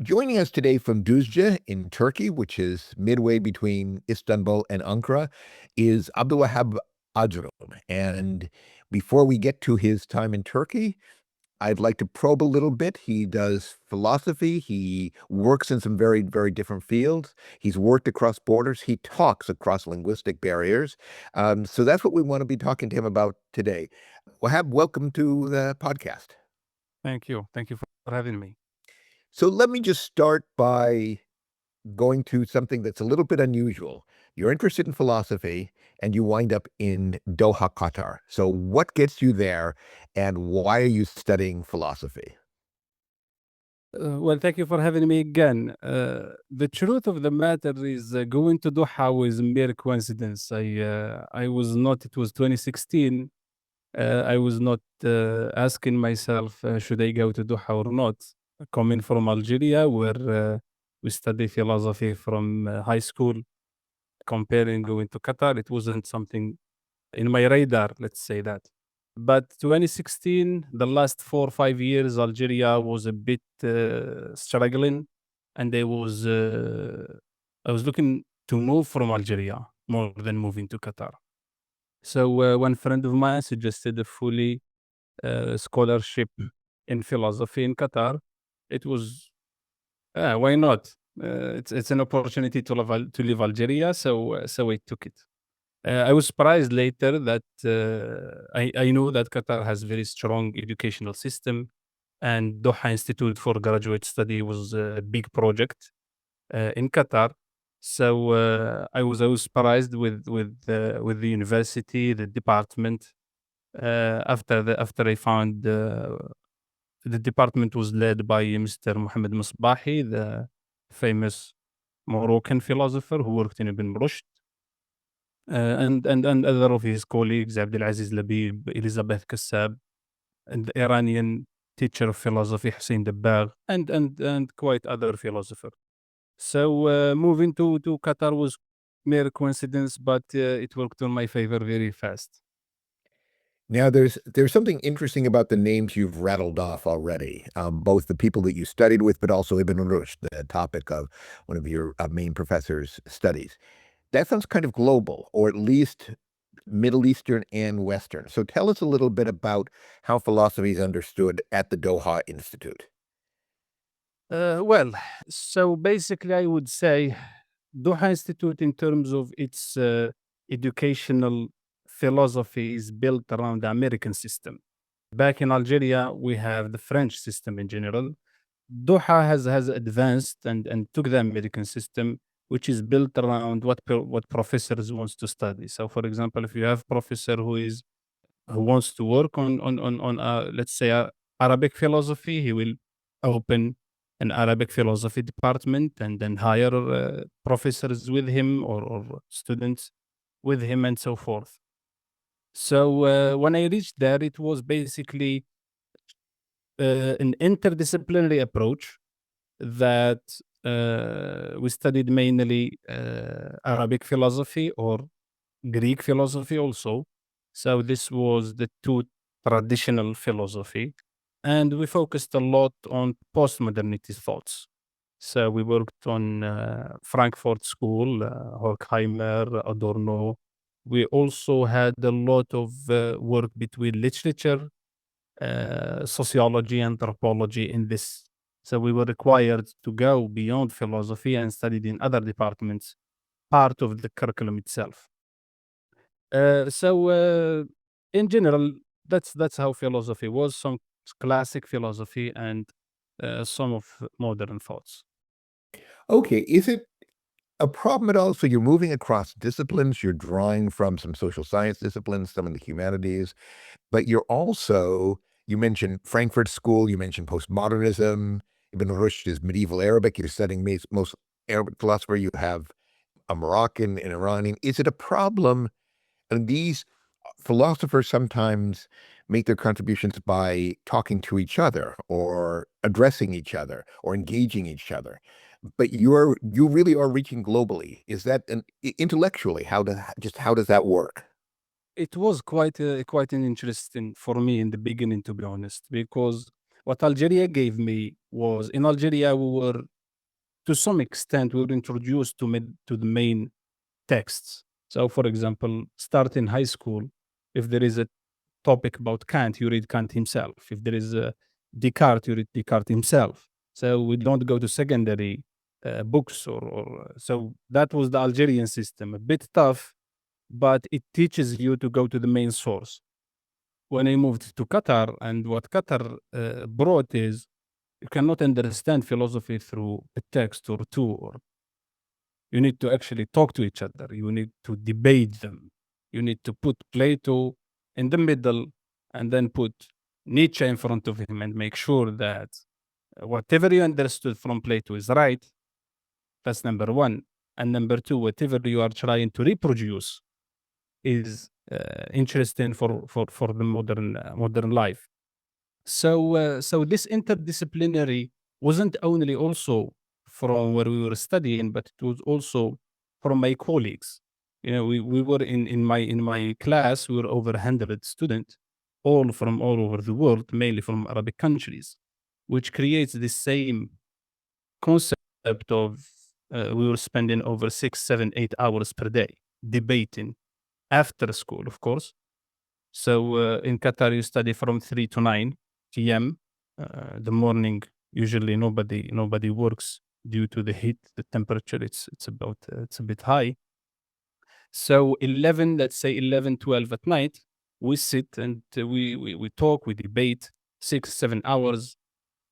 Joining us today from Düzce in Turkey, which is midway between Istanbul and Ankara, is Abdelouhab Adjroum. And before we get to his time in Turkey, I'd like to probe a little bit. He does philosophy. He works in some very, very different fields. He's worked across borders. He talks across linguistic barriers. So that's what we want to be talking to him about today. Wahab, welcome to the podcast. Thank you. Thank you for having me. So let me just start by going to something that's a little bit unusual. You're interested in philosophy and you wind up in Doha, Qatar. So, what gets you there and why are you studying philosophy? Well, thank you for having me again. The truth of the matter is going to Doha was mere coincidence. I was not, it was 2016. I was not asking myself, should I go to Doha or not? Coming from Algeria, where we study philosophy from high school, comparing going to Qatar, it wasn't something in my radar, let's say that. But 2016, the last 4 or 5 years, Algeria was a bit struggling, and I was looking to move from Algeria more than moving to Qatar. So one friend of mine suggested a fully scholarship in philosophy in Qatar. It was why not? It's an opportunity to leave Algeria, so I took it. I was surprised later that I knew that Qatar has very strong educational system, and Doha Institute for Graduate Study was a big project in Qatar. So I was surprised with the university, the department. After I found the department was led by Mr. Mohammed Misbahi, the famous Moroccan philosopher who worked in Ibn Rushd, and other of his colleagues, Abdelaziz Labib, Elizabeth Kassab, and the Iranian teacher of philosophy, Hussein Dabbagh, and quite other philosopher. So moving to Qatar was mere coincidence, but it worked on my favor very fast. Now, there's something interesting about the names you've rattled off already, both the people that you studied with, but also Ibn Rushd, the topic of one of your main professor's studies. That sounds kind of global, or at least Middle Eastern and Western. So tell us a little bit about how philosophy is understood at the Doha Institute. Well, so basically, I would say Doha Institute, in terms of its educational philosophy, is built around the American system. Back in Algeria, we have the French system in general. Doha has advanced and took the American system, which is built around what professors wants to study. So, for example, if you have professor who wants to work on let's say Arabic philosophy, he will open an Arabic philosophy department and then hire professors with him or students with him and so forth. So when I reached there, it was basically an interdisciplinary approach that we studied mainly Arabic philosophy or Greek philosophy also. So this was the two traditional philosophy, and we focused a lot on postmodernity thoughts. So we worked on Frankfurt School, Horkheimer, Adorno. We also had a lot of work between literature, sociology, anthropology in this. So we were required to go beyond philosophy and studied in other departments, part of the curriculum itself. So in general, that's how philosophy was. Some classic philosophy and some of modern thoughts. Okay, is it a problem at all? So you're moving across disciplines, you're drawing from some social science disciplines, some of the humanities, but you're also, you mentioned Frankfurt School, you mentioned postmodernism, Ibn Rushd is medieval Arabic, you're studying most Arabic philosopher, you have a Moroccan, an Iranian. Is it a problem? And these philosophers sometimes make their contributions by talking to each other or addressing each other or engaging each other. But you really are reaching globally. Is that intellectually how does that work? It was quite an interesting for me in the beginning, to be honest, because What Algeria gave me was, in Algeria, we were, to some extent, we were introduced to the main texts. So, for example, start in high school, if there is a topic about Kant, you read Kant himself. If there is a Descartes, you read Descartes himself. So we don't go to secondary books, or so that was the Algerian system. A bit tough, but it teaches you to go to the main source. When I moved to Qatar, and what Qatar brought is, you cannot understand philosophy through a text or two, or you need to actually talk to each other. You need to debate them. You need to put Plato in the middle and then put Nietzsche in front of him and make sure that whatever you understood from Plato is right. That's number one. And number two, whatever you are trying to reproduce is interesting for the modern life. So this interdisciplinary wasn't only also from where we were studying, but it was also from my colleagues. You know, we were in my class, we were over 100 students, all from all over the world, mainly from Arabic countries, which creates the same concept of we were spending over 6, 7, 8 hours per day debating after school, of course. So in Qatar, you study from 3 to 9 p.m. The morning, usually nobody works due to the heat, the temperature. It's a bit high. So 11, let's say 11, 12 at night, we sit and we talk, we debate 6, 7 hours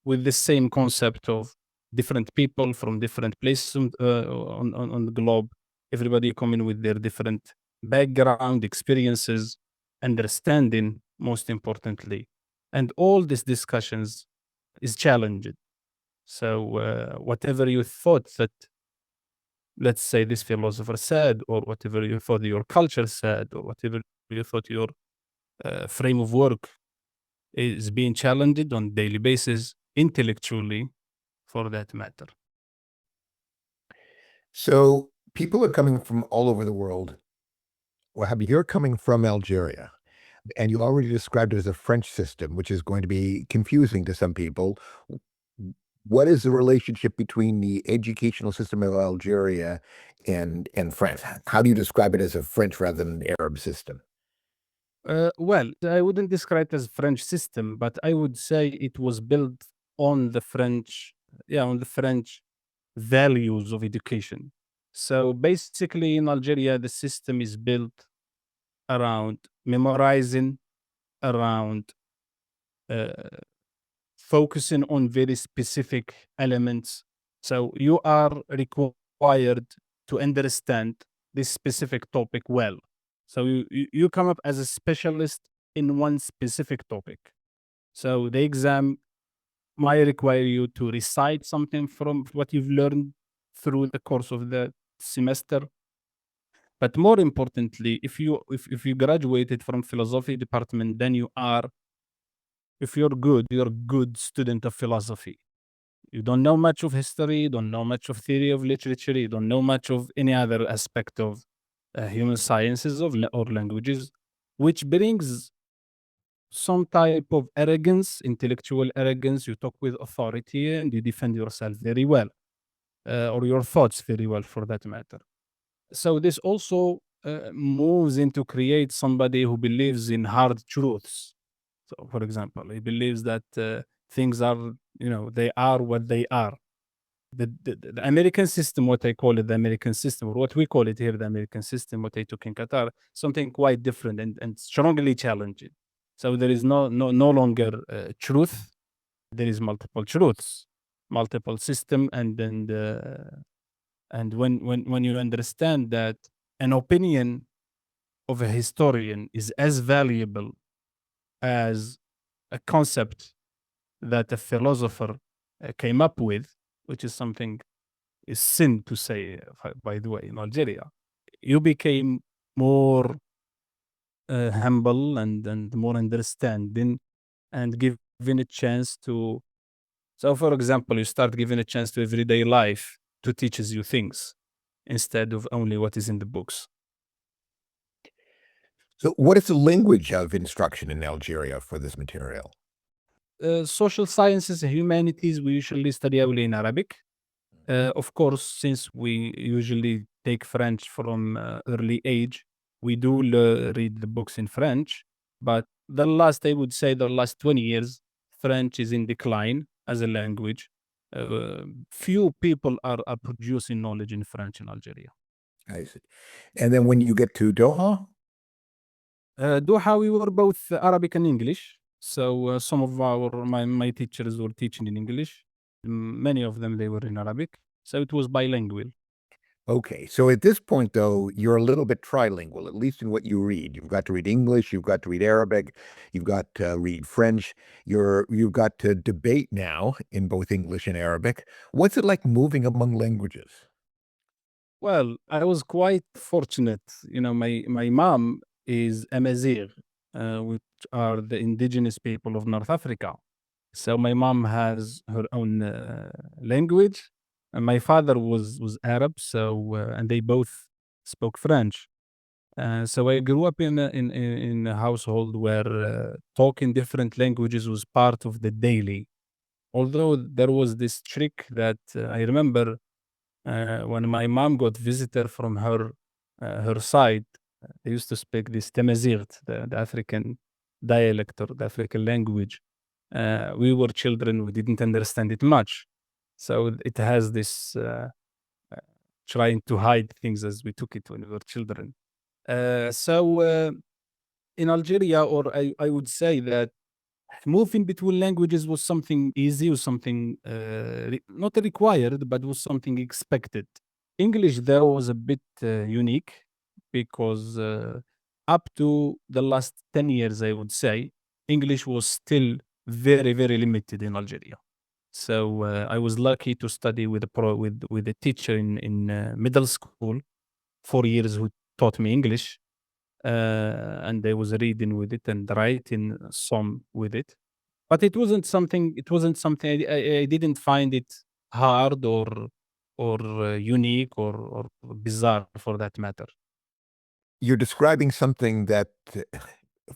with the same concept of different people from different places on the globe. Everybody coming with their different background, experiences, understanding, most importantly. And all these discussions is challenged. So whatever you thought that, let's say, this philosopher said, or whatever you thought your culture said, or whatever you thought your frame of work is being challenged on daily basis, intellectually, for that matter. So people are coming from all over the world. Well, you're coming from Algeria, and you already described it as a French system, which is going to be confusing to some people. What is the relationship between the educational system of Algeria and France? How do you describe it as a French rather than an Arab system? Well, I wouldn't describe it as French system, but I would say it was built on the French, yeah, on the French values of education. So basically, in Algeria, the system is built around memorizing, around uh, focusing on very specific elements. So you are required to understand this specific topic well. So you come up as a specialist in one specific topic. So the exam might require you to recite something from what you've learned through the course of the semester. But more importantly, if you graduated from philosophy department, then if you're a good student of philosophy. You don't know much of history, you don't know much of theory of literature, you don't know much of any other aspect of human sciences or languages, which brings some type of arrogance, intellectual arrogance. You talk with authority and you defend yourself very well, or your thoughts very well for that matter. So this also moves into create somebody who believes in hard truths. So, for example, he believes that things are, they are what they are. The American system, what I call it, the American system, or what we call it here, the American system, what I took in Qatar, something quite different and strongly challenging. So there is no longer truth. There is multiple truths, multiple system, and when you understand that an opinion of a historian is as valuable as a concept that a philosopher came up with, which is something is sin to say, by the way, in Algeria, you became more humble and more understanding and given a chance to. So, for example, you start giving a chance to everyday life to teaches you things instead of only what is in the books. So what is the language of instruction in Algeria for this material? social sciences and humanities, we usually study only in Arabic. Of course, since we usually take French from early age, we do read the books in French. But I would say, the last 20 years, French is in decline as a language. Few people are producing knowledge in French in Algeria. I see. And then when you get to Doha, Doha, we were both Arabic and English. So some of my teachers were teaching in English. Many of them, they were in Arabic. So it was bilingual. okay. So at this point, though, you're a little bit trilingual, at least in what you read. You've got to read English, you've got to read Arabic, you've got to read French. You've got to debate now in both English and Arabic. What's it like moving among languages? Well, I was quite fortunate. My mom is Amazigh, which are the indigenous people of North Africa. So my mom has her own language, and my father was Arab. And they both spoke French. So I grew up in a household where talking different languages was part of the daily. Although there was this trick that I remember when my mom got visitor from her side, they used to speak this Tamazight, the African dialect or the African language. We were children, we didn't understand it much. So it has this uh, trying to hide things as we took it when we were children. So in Algeria, or I would say that moving between languages was something easy, was something not required, but was something expected. English, there, was a bit unique because up to the last 10 years, I would say, English was still very, very limited in Algeria. So I was lucky to study with a teacher in middle school, 4 years, who taught me English, and I was reading with it and writing some with it. But it wasn't something I didn't find it hard or unique or bizarre for that matter. You're describing something that,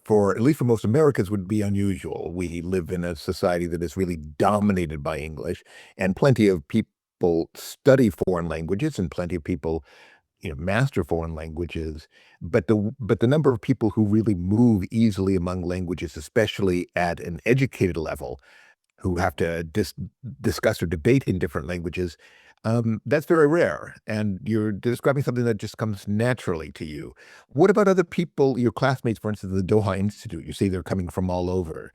for at least for most Americans, would be unusual. We live in a society that is really dominated by English, and plenty of people study foreign languages, and plenty of people, master foreign languages. But the number of people who really move easily among languages, especially at an educated level, who have to discuss or debate in different languages, that's very rare. And you're describing something that just comes naturally to you. What about other people, your classmates, for instance, at the Doha Institute? You say they're coming from all over.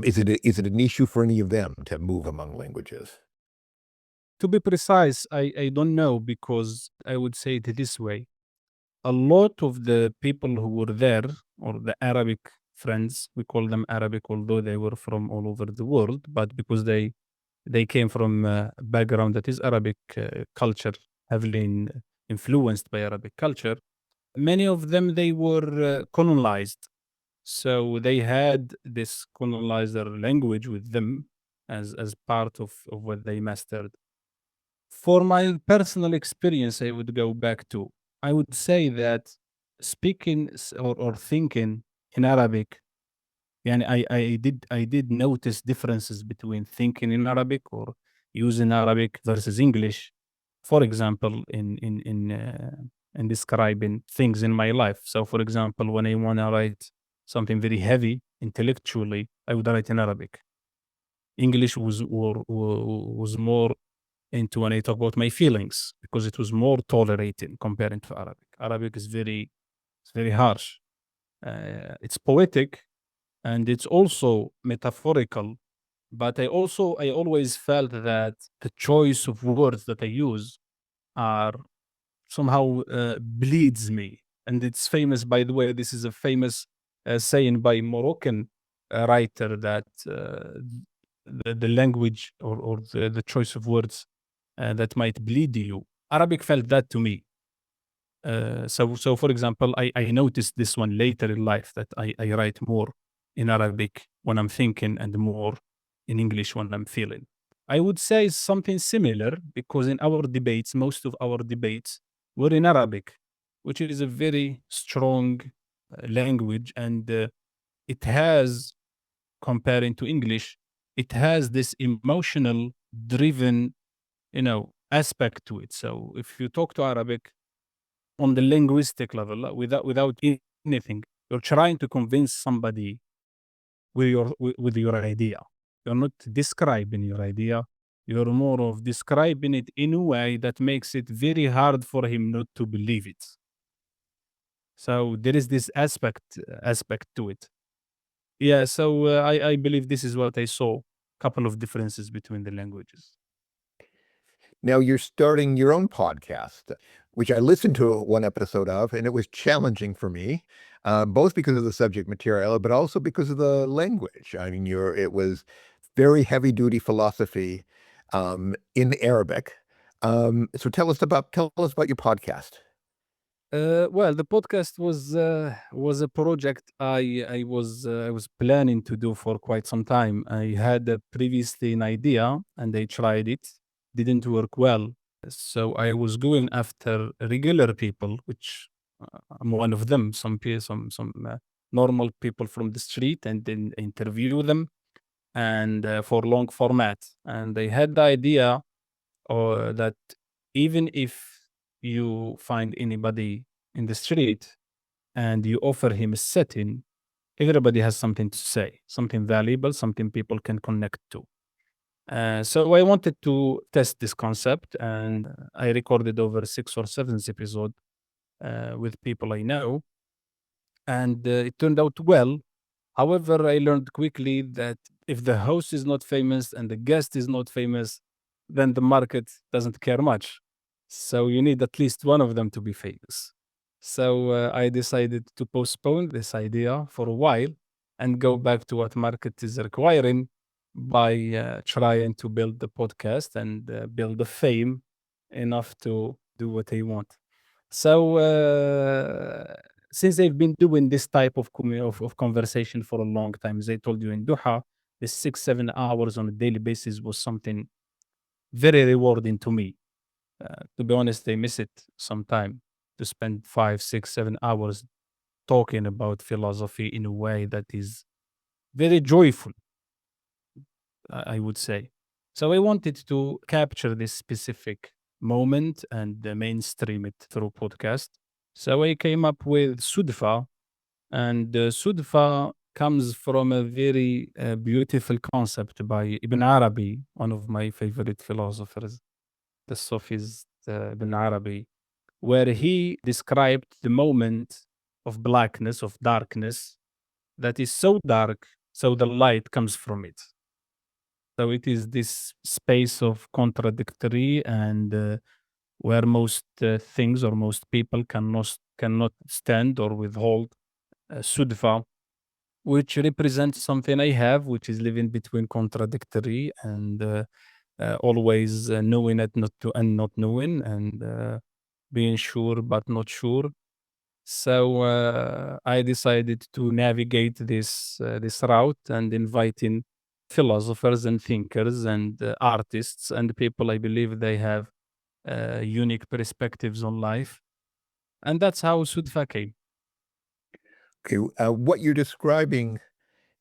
Is it an issue for any of them to move among languages? To be precise, I don't know, because I would say it this way. A lot of the people who were there, or the Arabic friends, we call them Arabic, although they were from all over the world, but because they came from a background that is Arabic culture, heavily influenced by Arabic culture. Many of them, they were colonized, so they had this colonizer language with them as part of what they mastered. For my personal experience, I would go back to, I would say that speaking or thinking in Arabic, and I did notice differences between thinking in Arabic or using Arabic versus English. For example, in describing things in my life. So, for example, when I want to write something very heavy intellectually, I would write in Arabic. English was more into when I talk about my feelings, because it was more tolerating comparing to Arabic. Arabic is very harsh. It's poetic, and it's also metaphorical. But I always felt that the choice of words that I use are somehow bleeds me. And it's famous, by the way. This is a famous saying by Moroccan writer, that the language, or the choice of words that might bleed you. Arabic felt that to me. So for example, I noticed this one later in life, that I write more in Arabic when I'm thinking, and more in English when I'm feeling. I would say something similar, because in our debates, most of our debates were in Arabic, which is a very strong language, and it has, comparing to English, it has this emotional driven, aspect to it. So if you talk to Arabic on the linguistic level, without anything, you're trying to convince somebody with your idea. You're not describing your idea. You're more of describing it in a way that makes it very hard for him not to believe it. So there is this aspect to it. Yeah. So I believe this is what I saw. Couple of differences between the languages. Now you're starting your own podcast, which I listened to one episode of, and it was challenging for me, both because of the subject material, but also because of the language. I mean, it was very heavy duty philosophy in Arabic. So tell us about your podcast. Well, the podcast was a project I was planning to do for quite some time. I had previously an idea and I tried it, didn't work well. So I was going after regular people, which I'm one of them. Some normal people from the street, and then interview them and for long format. And I had the idea or that even if you find anybody in the street and you offer him a setting, everybody has something to say, something valuable, something people can connect to. So I wanted to test this concept, and I recorded over 6 or 7 episodes with people I know, and it turned out well. However, I learned quickly that if the host is not famous and the guest is not famous, then the market doesn't care much. So you need at least one of them to be famous. So I decided to postpone this idea for a while and go back to what market is requiring by trying to build the podcast and build the fame enough to do what I want. So since they've been doing this type of, of conversation for a long time, as I told you in Doha, the 6, 7 hours on a daily basis was something very rewarding to me. To be honest, I miss it sometime to spend 5, 6, 7 hours talking about philosophy in a way that is very joyful, I would say. So I wanted to capture this specific moment and mainstream it through podcast. So I came up with Sudfa, and Sudfa comes from a very beautiful concept by Ibn Arabi, one of my favorite philosophers, the Sufis, Ibn Arabi, where he described the moment of blackness, of darkness, that is so dark, so the light comes from it. So it is this space of contradictory and where most things or most people cannot stand or withhold sudfa, which represents something I have, which is living between contradictory and always knowing it not to and not knowing, and being sure but not sure. So I decided to navigate this route and inviting philosophers and thinkers and artists and people I believe they have unique perspectives on life, and that's how Sudfa came. Okay, what you're describing,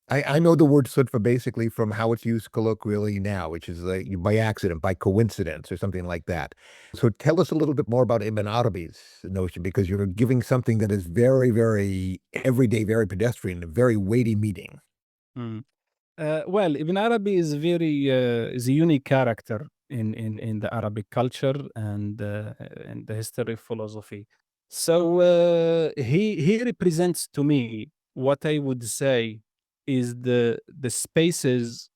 I know the word "sutfa" basically from how it's used colloquially now, which is like by accident, by coincidence, or something like that. So tell us a little bit more about Ibn Arabi's notion, because you're giving something that is very, very everyday, very pedestrian, a very weighty meaning. Mm. Well, Ibn Arabi is is a unique character in the Arabic culture and in the history of philosophy. So he represents to me what I would say is the spaces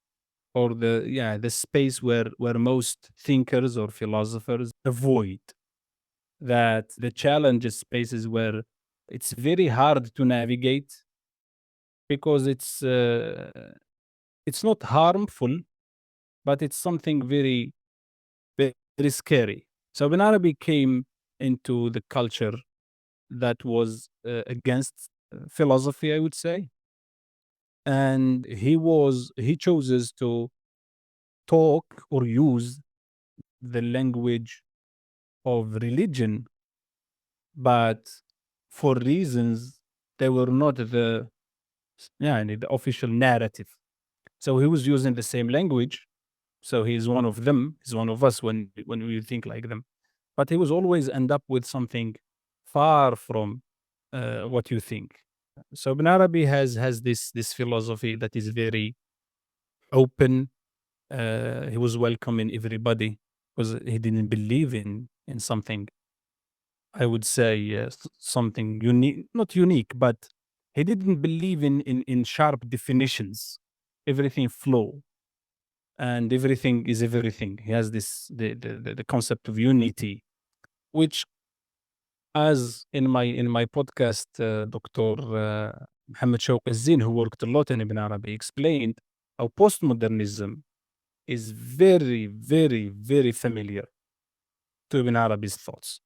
or the space where most thinkers or philosophers avoid, that the challenge is spaces where it's very hard to navigate because it's not harmful, but it's something very scary. So Ibn Arabi came into the culture that was against philosophy, I would say, and he chooses to talk or use the language of religion, but for reasons they were not the official narrative. So he was using the same language. So he's one of them. He's one of us when we think like them. But he was always end up with something far from what you think. So Ibn Arabi has this philosophy that is very open. He was welcoming everybody because he didn't believe in something. I would say something unique, not unique, but he didn't believe in sharp definitions. Everything flow and everything is everything. He has this the concept of unity, which, as in my podcast, Dr. Mohammed Shawq Zin, who worked a lot in Ibn Arabi, explained how postmodernism is very, very, very familiar to Ibn Arabi's thoughts,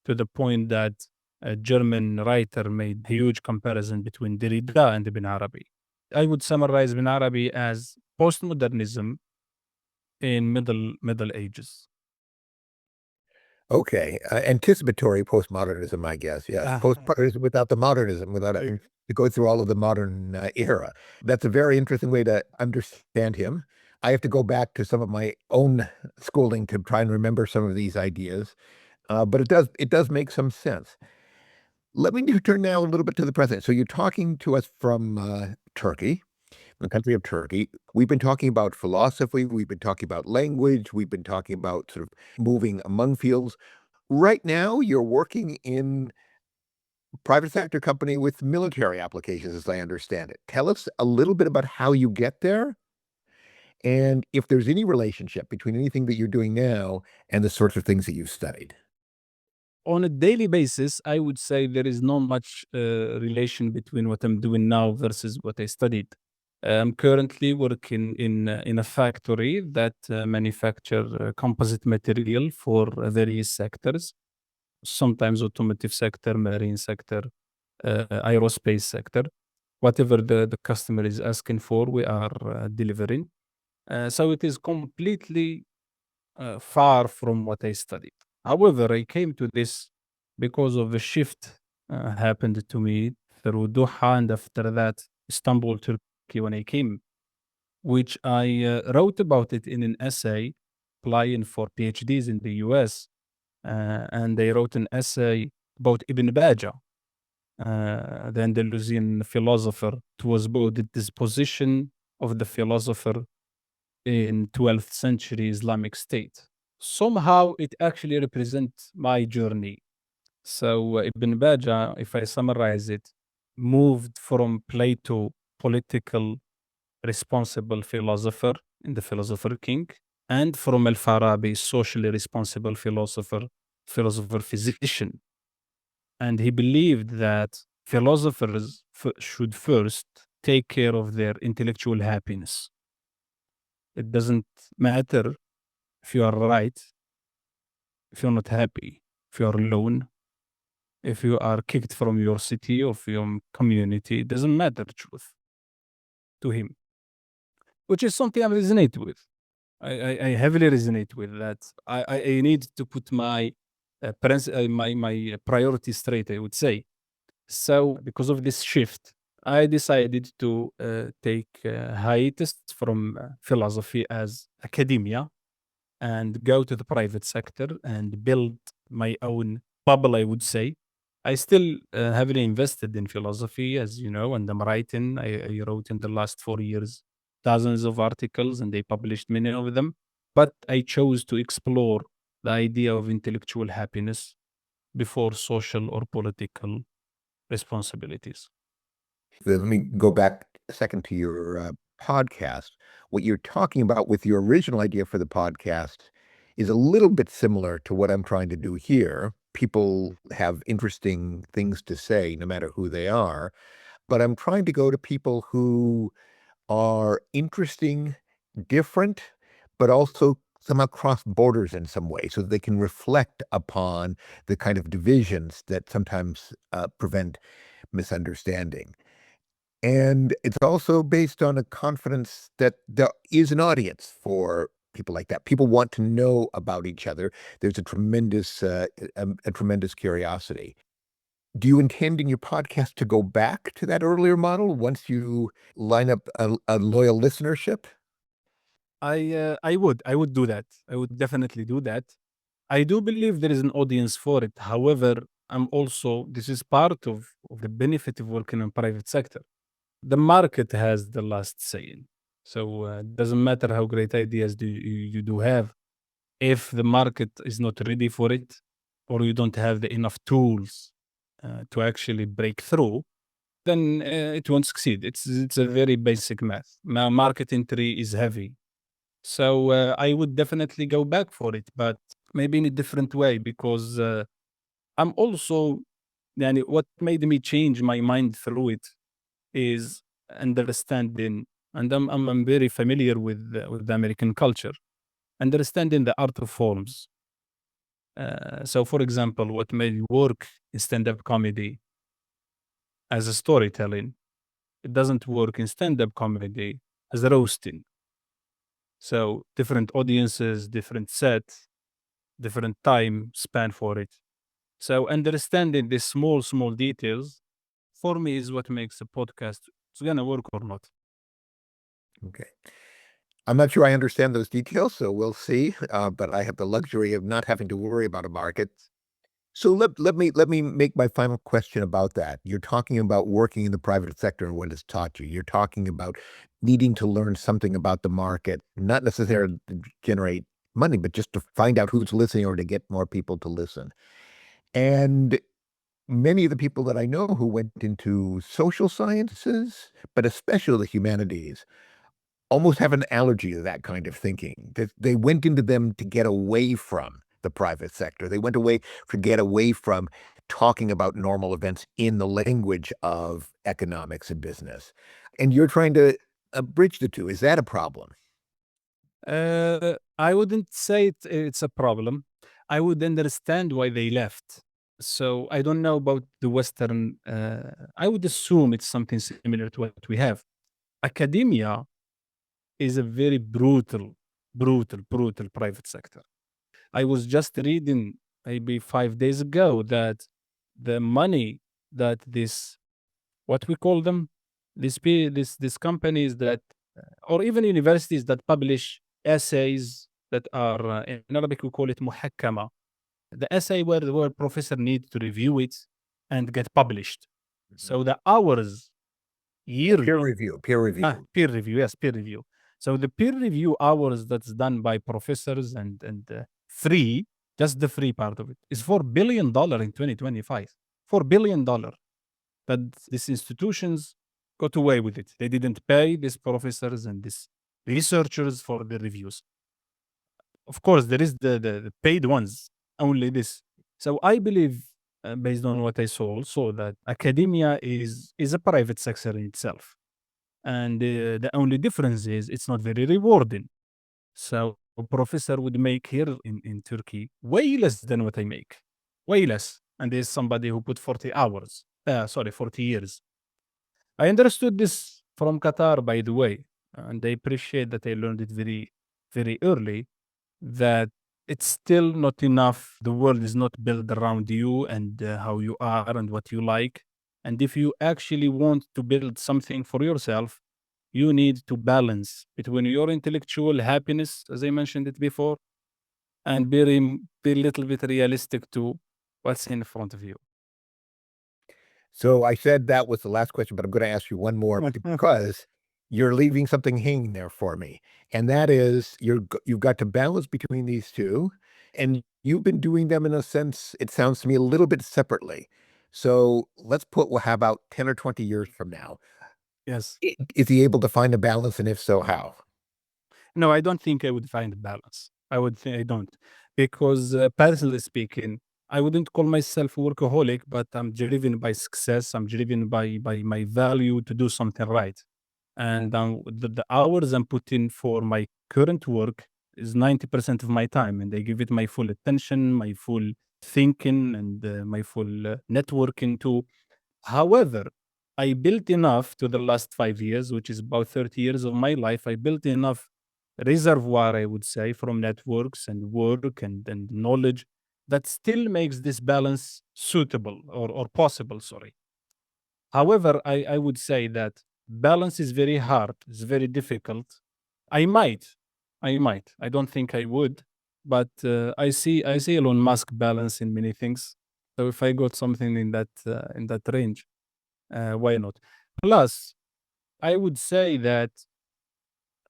to the point that a German writer made huge comparison between Derrida and Ibn Arabi. I would summarize Ibn Arabi as postmodernism in Middle Ages. Okay, anticipatory postmodernism, I guess. Yes, Ah, postmodernism without the modernism, without having to go through all of the modern era. That's a very interesting way to understand him. I have to go back to some of my own schooling to try and remember some of these ideas, but it does make some sense. Let me turn now a little bit to the present. So you're talking to us from Turkey, the country of Turkey. We've been talking about philosophy. We've been talking about language. We've been talking about sort of moving among fields. Right now, you're working in private sector company with military applications, as I understand it. Tell us a little bit about how you get there and if there's any relationship between anything that you're doing now and the sorts of things that you've studied. on a daily basis, I would say there is not much relation between what I'm doing now versus what I studied. I'm currently working in a factory that manufacture composite material for various sectors, sometimes automotive sector, marine sector, aerospace sector. Whatever the customer is asking for, we are delivering. So it is completely far from what I studied. However, I came to this because of a shift happened to me through Doha, and after that, Istanbul, Turkey, when I came, which I wrote about it in an essay applying for PhDs in the US. And I wrote an essay about Ibn Bajjah, the Andalusian philosopher. It was about the disposition of the philosopher in 12th century Islamic State. Somehow it actually represents my journey. So Ibn Bajjah, if I summarize it, moved from Plato, political, responsible philosopher in the Philosopher King, and from Al-Farabi, socially responsible philosopher physician. And he believed that philosophers should first take care of their intellectual happiness. It doesn't matter if you are right, if you're not happy, if you're alone, if you are kicked from your city or from your community, it doesn't matter the truth to him, which is something I resonate with. I heavily resonate with that. I need to put my my priority straight, I would say. So because of this shift, I decided to take hiatus from philosophy as academia and go to the private sector and build my own bubble, I would say. I still heavily invested in philosophy, as you know, and I'm writing. I wrote in the last 4 years dozens of articles, and they published many of them. But I chose to explore the idea of intellectual happiness before social or political responsibilities. Let me go back a second to your podcast. What you're talking about with your original idea for the podcast is a little bit similar to what I'm trying to do here. People have interesting things to say, no matter who they are, but I'm trying to go to people who are interesting, different, but also somehow cross borders in some way so that they can reflect upon the kind of divisions that sometimes prevent misunderstanding. And it's also based on a confidence that there is an audience for people like that. People want to know about each other. There's a tremendous curiosity. Do you intend in your podcast to go back to that earlier model once you line up a loyal listenership? I would do that. I would definitely do that. I do believe there is an audience for it. However, I'm also this is part of the benefit of working in private sector. The market has the last say. So it doesn't matter how great ideas you do have. If the market is not ready for it, or you don't have the enough tools to actually break through, then it won't succeed. It's a very basic math. Market entry is heavy, so I would definitely go back for it, but maybe in a different way because I'm also, yani, what made me change my mind through it is understanding, and I'm very familiar with the American culture, understanding the art of forms. So, for example, what made work in stand-up comedy as a storytelling, it doesn't work in stand-up comedy as a roasting. So, different audiences, different sets, different time span for it. So understanding these small details for me is what makes a podcast it's gonna work or not. Okay. I'm not sure I understand those details, so we'll see. But I have the luxury of not having to worry about a market. So let me make my final question about that. You're talking about working in the private sector and what it's taught you. You're talking about needing to learn something about the market, not necessarily to generate money, but just to find out who's listening or to get more people to listen. And many of the people that I know who went into social sciences, but especially the humanities, almost have an allergy to that kind of thinking. That they went into them to get away from the private sector. They went away to get away from talking about normal events in the language of economics and business. And you're trying to bridge the two. Is that a problem? I wouldn't say it's a problem. I would understand why they left. So I don't know about the Western. I would assume it's something similar to what we have. Academia is a very brutal private sector. I was just reading maybe 5 days ago that the money that this what we call them these companies that or even universities that publish essays that are in Arabic we call it muhakkama, the essay where professor needs to review it and get published. Mhm. So the hours Peer yearly. review, peer review. Peer review, yes, peer review. So the peer review hours that's done by professors and free, just the free part of it, is $4 billion in 2025. $4 billion that these institutions got away with it. They didn't pay these professors and these researchers for the reviews. Of course, there is the paid ones, only this. So I believe, based on what I saw, also that academia is a private sector in itself, and the only difference is it's not very rewarding. So a professor would make here in Turkey way less than what I make, way less. And there's somebody who put 40 hours, sorry, 40 years. I understood this from Qatar, by the way, and I appreciate that I learned it very early. That it's still not enough. The world is not built around you and how you are and what you like. And if you actually want to build something for yourself, you need to balance between your intellectual happiness, as I mentioned it before, and be a little bit realistic to what's in front of you. So I said that was the last question, but I'm going to ask you one more because you're leaving something hanging there for me. And that is you've got to balance between these two. And you've been doing them in a sense, it sounds to me a little bit separately. So let's put, well, how about 10 or 20 years from now? Yes. Is he able to find a balance? And if so, how? No, I don't think I would find a balance. I would think I don't. Because personally speaking, I wouldn't call myself a workaholic, but I'm driven by success. I'm driven by my value to do something right. And the hours I'm putting for my current work is 90% of my time. And I give it my full attention, my full thinking, and my full networking too. However, I built enough to the last 5 years, which is about 30 years of my life. I built enough reservoir, I would say, from networks and work and knowledge that still makes this balance suitable or possible, sorry. However, I would say that balance is very hard, it's very difficult. I might, I don't think I would, but I see Elon Musk balance in many things. So if I got something in that range, why not? Plus, I would say that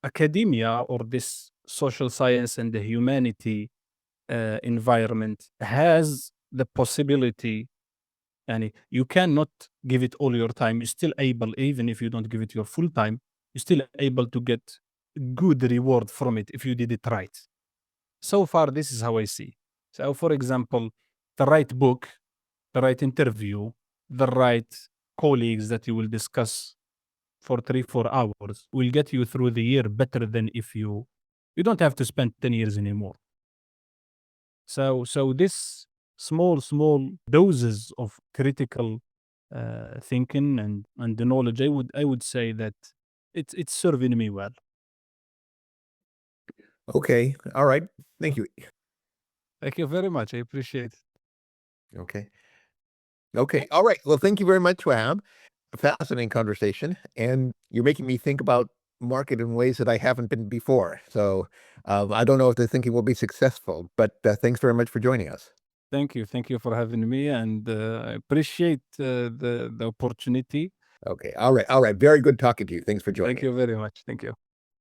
academia or this social science and the humanity environment has the possibility, and you cannot give it all your time. You're still able, even if you don't give it your full time, you're still able to get good reward from it if you did it right. So far, this is how I see. So, for example, the right book, the right interview, the right colleagues that you will discuss for 3 4 hours will get you through the year better than if you don't have to spend 10 years anymore. So this small doses of critical thinking and the knowledge, I would say that it's serving me well. Okay. All right. Thank you. Thank you very much. I appreciate it. Okay. Okay. All right. Well, thank you very much, Wahab. Fascinating conversation. And you're making me think about market in ways that I haven't been before. So I don't know if the thinking will be successful, but thanks very much for joining us. Thank you. Thank you for having me, and I appreciate the opportunity. Okay. All right. All right. Very good talking to you. Thanks for Thank joining. you very much. Thank you.